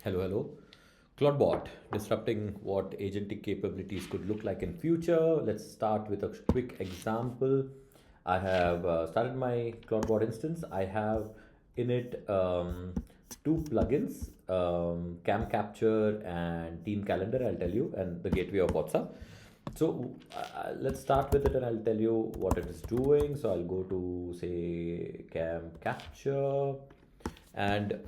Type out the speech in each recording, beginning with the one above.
Hello, hello. ClawdBot, disrupting what agentic capabilities could look like in future. Let's start with a quick example. I have started my ClawdBot instance. I have in it two plugins, camcapture and teamcalendar, I'll tell you, and the gateway of WhatsApp. So let's start with it and I'll tell you what it is doing. So I'll go to say camcapture and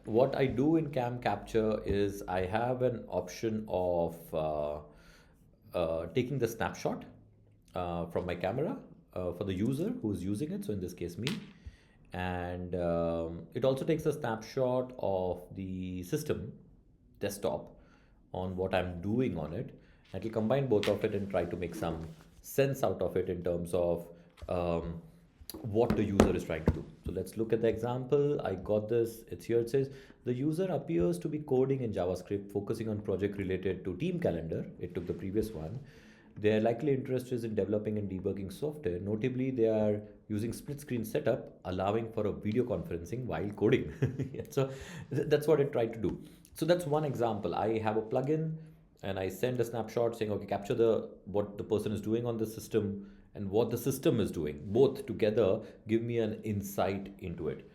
what I do in camcapture is I have an option of taking the snapshot from my camera for the user who's using it. So in this case, me. And it also takes a snapshot of the system desktop on what I'm doing on it. And it'll combine both of it and try to make some sense out of it in terms of what the user is trying to do. So let's look at the example. I got this. It's here. It says the user appears to be coding in JavaScript, focusing on project related to team calendar. It took the previous one. Their likely interest is in developing and debugging software. Notably, they are using split screen setup, allowing for a video conferencing while coding. So that's what it tried to do. So that's one example. I have a plugin and I send a snapshot saying, okay, capture the what the person is doing on the system and what the system is doing. Both together give me an insight into it.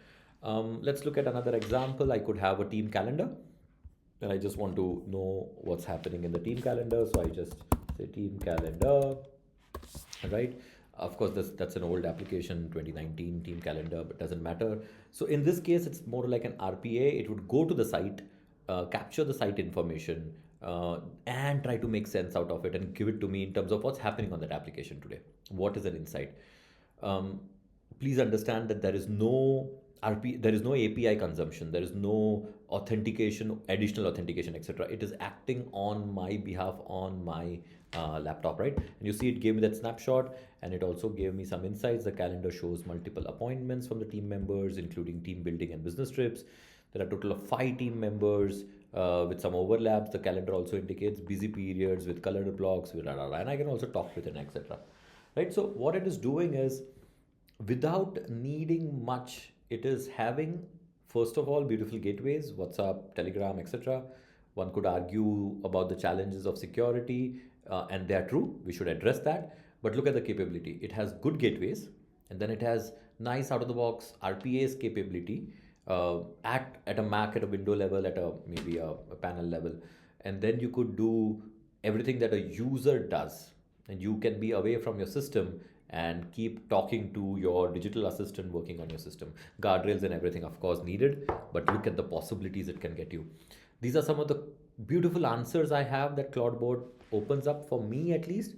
Let's look at another example. I could have a team calendar and I just want to know what's happening in the team calendar. So I just say team calendar, right? Of course, that's an old application, 2019 team calendar, but doesn't matter. So in this case, it's more like an RPA. It would go to the site, capture the site information, and try to make sense out of it and give it to me in terms of what's happening on that application today. What is an insight? Um, Please understand that there is no there is no API consumption, there is no authentication, additional authentication, etc. It is acting on my behalf on my laptop, right? And you see, it gave me that snapshot, and it also gave me some insights. The calendar shows multiple appointments from the team members, including team building and business trips. There are a total of 5 team members with some overlaps. The calendar also indicates busy periods with colored blocks, and I can also talk with it, etc. Right? So what it is doing is, without needing much, it is having, first of all, beautiful gateways, WhatsApp, Telegram, etc. One could argue about the challenges of security, and they are true. We should address that. But look at the capability. It has good gateways, and then it has nice out of the box RPA's capability at a Mac, at a window level, at a maybe a panel level, and then you could do everything that a user does, and you can be away from your system and keep talking to your digital assistant working on your system. Guardrails and everything, of course, needed, but look at the possibilities it can get you. These are some of the beautiful answers I have that ClawdBot opens up for me, at least.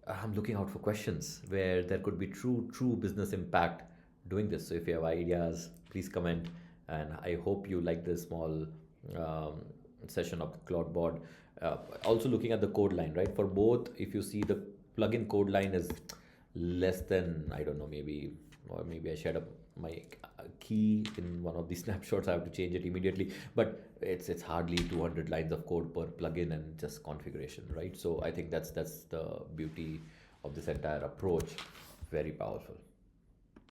I'm looking out for questions where there could be true business impact doing this. So if you have ideas, please comment. And I hope you like this small session of ClawdBot. Also looking at the code line, right? For both, if you see the plugin code line is less than, I don't know, maybe, or maybe I shared up my key in one of these snapshots. I have to change it immediately, but it's hardly 200 lines of code per plugin and just configuration, right? So I think that's the beauty of this entire approach. Very powerful.